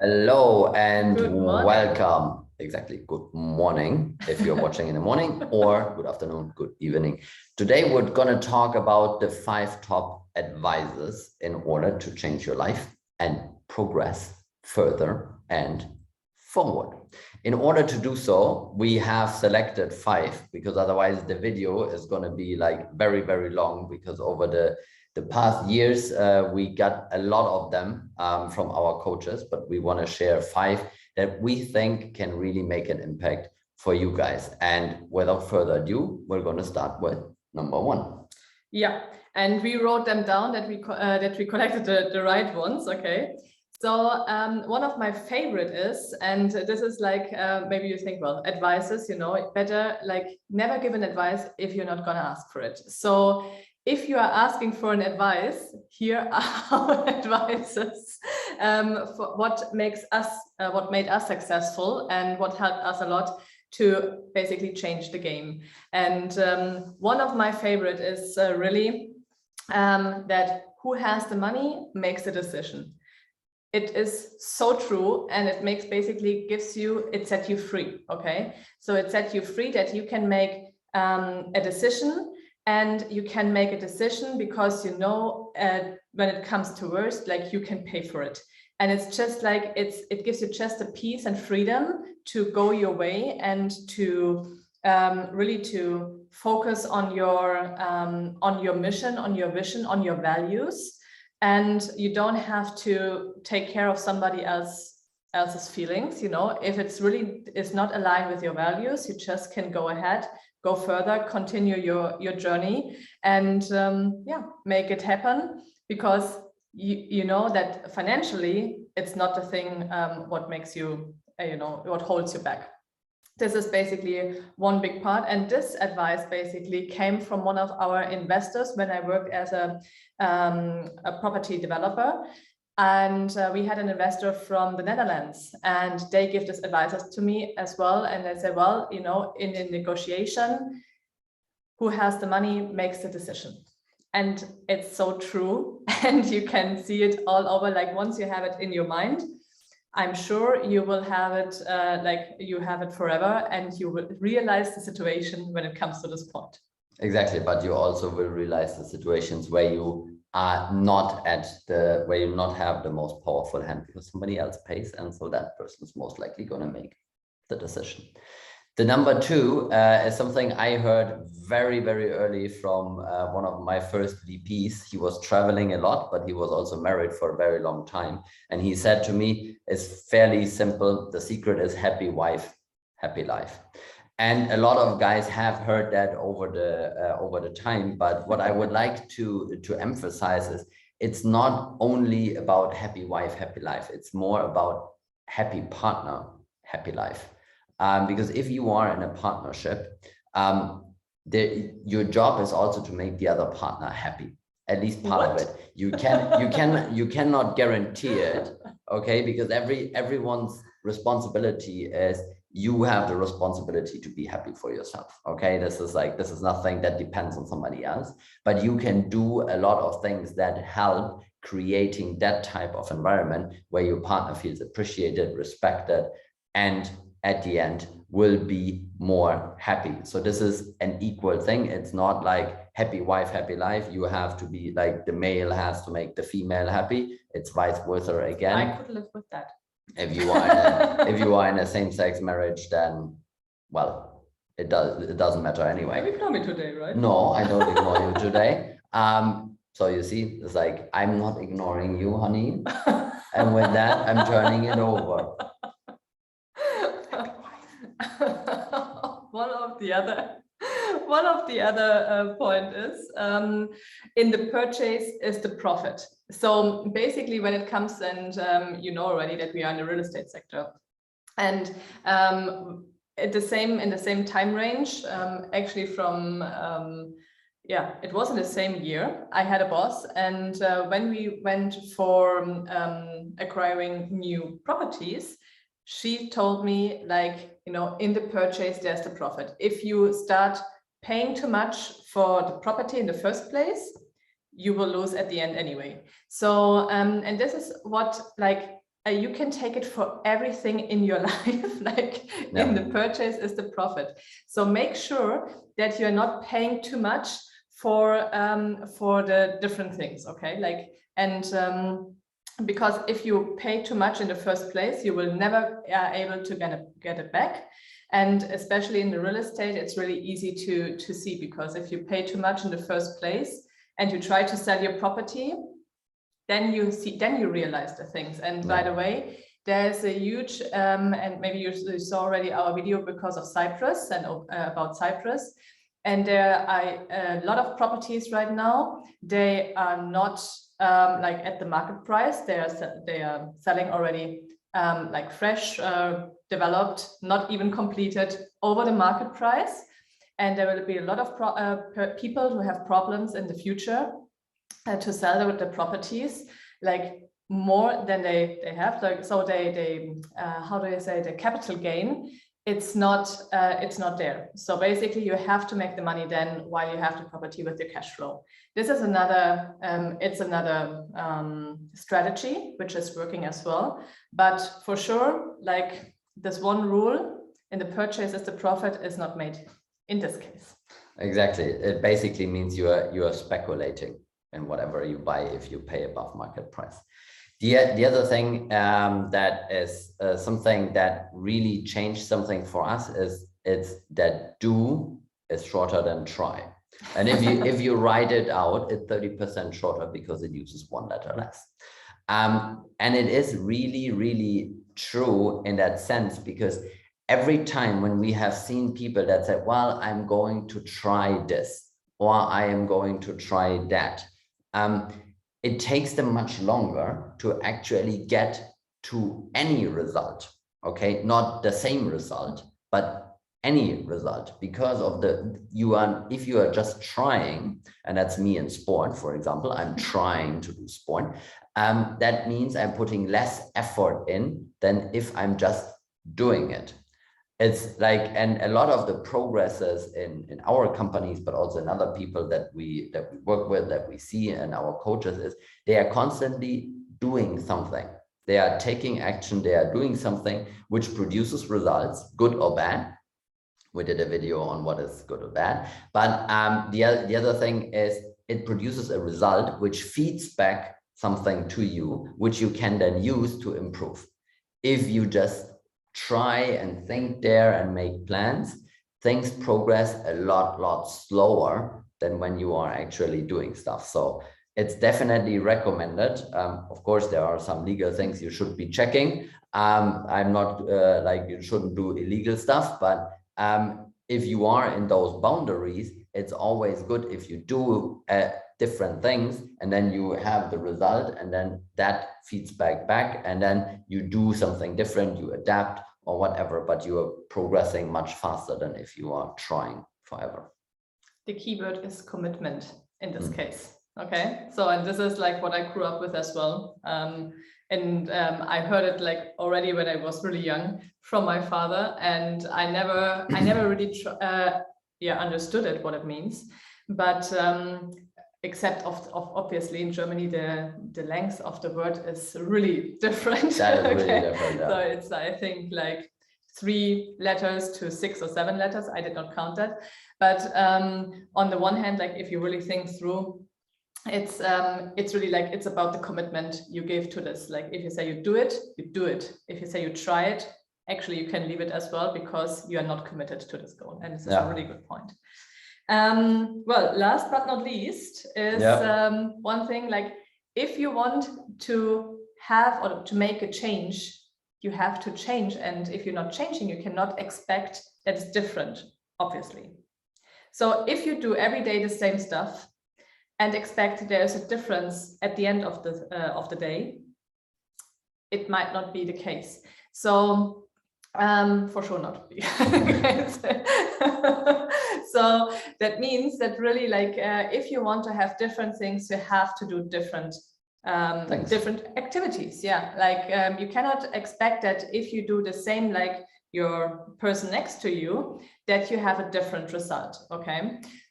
Hello and Good morning. welcome. Exactly. Good morning if you're watching in the morning, or good afternoon, good evening. Today we're going to talk about the 5 top advices in order to change your life and progress further and forward. In order to do so, we have selected 5 because otherwise the video is going to be like very, very long, because over the past years, we got a lot of them from our coaches, but we want to share 5 that we think can really make an impact for you guys. And without further ado, we're going to start with number 1. Yeah, and we wrote them down that we collected the right ones. Okay. So one of my favorite is, and this is like, maybe you think, well, advices, better like never give an advice if you're not going to ask for it. So if you are asking for an advice, here are our advices for what made us successful and what helped us a lot to basically change the game. And one of my favorite is really that who has the money makes the decision. It is so true, and it it sets you free. Okay, so it sets you free that you can make a decision. And you can make a decision because when it comes to worst, like you can pay for it. And it's just like it gives you just the peace and freedom to go your way and to really to focus on your mission, on your vision, on your values. And you don't have to take care of somebody else's feelings. If it's not aligned with your values, you just can go ahead, go further, continue your journey, and make it happen, because you know that financially it's not the thing what makes you what holds you back. This is basically one big part, and this advice basically came from one of our investors when I worked as a property developer. And we had an investor from the Netherlands, and they give this advice to me as well. And they say, well, in a negotiation, who has the money makes the decision. And it's so true. And you can see it all over. Like once you have it in your mind, I'm sure you will have it like you have it forever, and you will realize the situation when it comes to this point. Exactly. But you also will realize the situations where you are not where you not have the most powerful hand, because somebody else pays, and so that person is most likely going to make the decision. The number 2 is something I heard very, very early from one of my first VPs. He was traveling a lot, but he was also married for a very long time. And he said to me, it's fairly simple. The secret is happy wife, happy life. And a lot of guys have heard that over the time. But what I would like to emphasize is it's not only about happy wife, happy life. It's more about happy partner, happy life. Because if you are in a partnership, your job is also to make the other partner happy, at least part of it. You cannot guarantee it, okay? Because everyone's responsibility is you have the responsibility to be happy for yourself, okay? This is nothing that depends on somebody else, but you can do a lot of things that help creating that type of environment where your partner feels appreciated, respected, and at the end will be more happy. So this is an equal thing. It's not like happy wife, happy life. You have to be like the male has to make the female happy. It's vice versa again. I could live with that. If you are in a same-sex marriage, then well, it doesn't matter anyway. You ignore me today, right? No, I don't ignore you today. So you see, it's like I'm not ignoring you, honey. And with that, I'm turning it over. One of the other point is in the purchase is the profit. So basically, when it comes, and you know already that we are in the real estate sector, and in the same time range, actually from it was in the same year. I had a boss, and when we went for acquiring new properties, she told me, like, in the purchase, there's the profit. If you start paying too much for the property in the first place, you will lose at the end anyway. So, and this is what, like, you can take it for everything in your life, like in the purchase is the profit. So make sure that you're not paying too much for the different things, okay? Like, and because if you pay too much in the first place, you will never able to get it back. And especially in the real estate, it's really easy to see, because if you pay too much in the first place and you try to sell your property, then you realize the things. And by the way, there's a huge, and maybe you saw already our video because of Cyprus and about Cyprus. And there are a lot of properties right now, they are not like at the market price. They are selling already like fresh, developed, not even completed, over the market price. And there will be a lot of people who have problems in the future to sell the properties, like more than they have. Like, so they how do I say, the capital gain, it's not there. So basically you have to make the money then while you have the property with the cash flow. This is another, it's another strategy which is working as well. But for sure, like this one rule in the purchase is the profit is not made in this case. Exactly. It basically means you are speculating in whatever you buy if you pay above market price. The other thing that is something that really changed something for us is it's that do is shorter than try. And if you write it out, it's 30% shorter because it uses one letter less. And it is really, really true in that sense, because every time when we have seen people that say, well, I'm going to try this, or I am going to try that, it takes them much longer to actually get to any result. Okay, not the same result, but any result, because of if you are just trying, and that's me in sport, for example, I'm trying to do sport, that means I'm putting less effort in than if I'm just doing it. It's like, and a lot of the progresses in our companies, but also in other people that we work with, that we see, and our coaches, is they are constantly doing something. They are taking action, they are doing something which produces results, good or bad. We did a video on what is good or bad, but the other thing is it produces a result which feeds back something to you, which you can then use to improve. If you just try and think there and make plans, things progress a lot slower than when you are actually doing stuff. So it's definitely recommended. Of course, there are some legal things you should be checking. I'm not like you shouldn't do illegal stuff, but if you are in those boundaries, it's always good if you do different things, and then you have the result, and then that feeds back, and then you do something different, you adapt or whatever, but you are progressing much faster than if you are trying forever. The keyword is commitment in this case. Okay, so, and this is like what I grew up with as well. And I heard it like already when I was really young from my father, and I never really understood it, what it means. But except of obviously in Germany, the length of the word is really different. That is really different, yeah. So it's, I think, like 3 letters to 6 or 7 letters. I did not count that. But on the one hand, like if you really think through, it's really like, it's about the commitment you give to this. Like if you say you do it, you do it. If you say you try it, actually you can leave it as well, because you are not committed to this goal. And this is a really good point. Well, last but not least is one thing, like if you want to have or to make a change, you have to change. And if you're not changing, you cannot expect that it's different, obviously. So if you do every day the same stuff and expect there's a difference at the end of the day, it might not be the case. So for sure not be. So that means that really, like if you want to have different things, you have to do different activities. Yeah, like you cannot expect that if you do the same, like your person next to you, that you have a different result. Okay,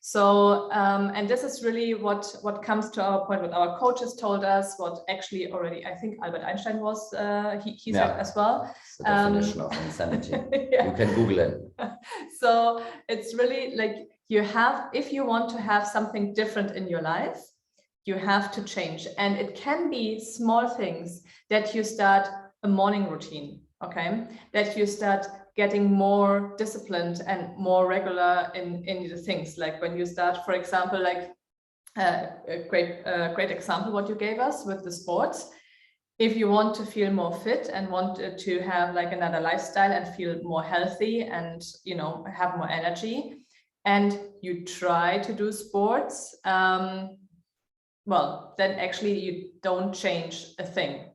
so and this is really what comes to our point, what our coaches told us, what actually already I think Albert Einstein was he said as well. It's the definition of insanity. Yeah. You can Google it. So it's really like you have, if you want to have something different in your life, you have to change, and it can be small things, that you start a morning routine. Okay, that you start getting more disciplined and more regular in the things, like when you start, for example, like a great example what you gave us with the sports. If you want to feel more fit and want to have like another lifestyle and feel more healthy and, you know, have more energy, and you try to do sports, well, then actually you don't change a thing,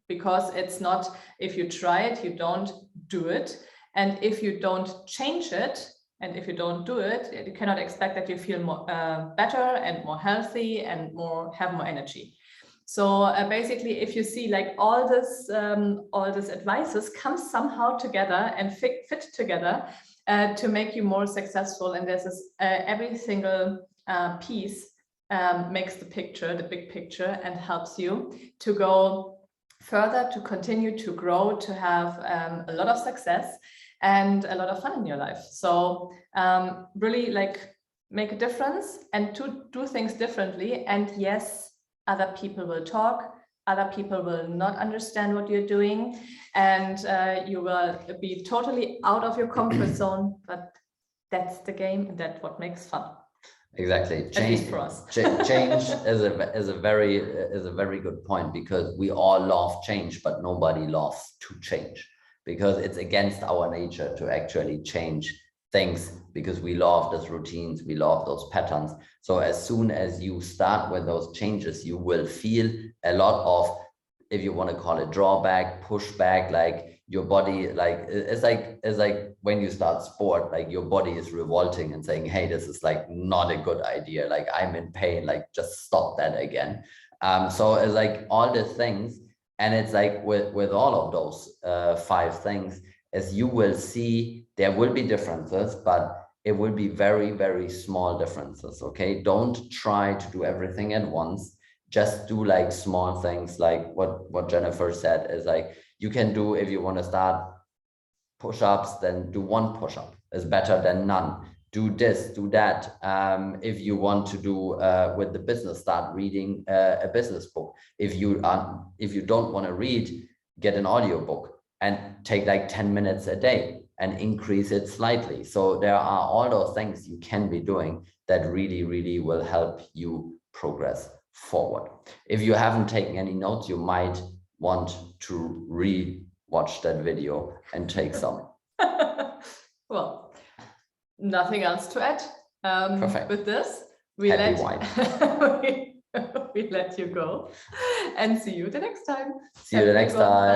because it's not, if you try it, you don't do it. And if you don't change it, and if you don't do it, you cannot expect that you feel more better and more healthy and have more energy. So basically, if you see like all this advices come somehow together and fit together to make you more successful, and there's this every single piece makes the picture, the big picture, and helps you to go further, to continue to grow, to have a lot of success and a lot of fun in your life. So really like make a difference and to do things differently. And yes, other people will talk, other people will not understand what you're doing, and you will be totally out of your comfort zone, but that's the game, and that's what makes fun. Exactly. Change for us. Change is a very good point, because we all love change, but nobody loves to change, because it's against our nature to actually change things, because we love those routines, we love those patterns. So as soon as you start with those changes, you will feel a lot of, if you want to call it drawback, pushback, like your body, like it's like when you start sport, like your body is revolting and saying, hey, this is like not a good idea, like I'm in pain, like just stop that again. So it's like all the things, and it's like with all of those 5 things, as you will see, there will be differences, but it will be very, very small differences. Okay, don't try to do everything at once. Just do like small things, like what Jennifer said, is like, you can do, if you want to start push-ups, then do 1 push-up is better than none. Do this, do that. If you want to do with the business, start reading a business book. If you don't want to read, get an audiobook and take like 10 minutes a day and increase it slightly. So there are all those things you can be doing that really, really will help you progress forward. If you haven't taken any notes, you might want to re-watch that video and take some. Well, nothing else to add. Perfect. With this, we let you go and see you the next time. See you the next time.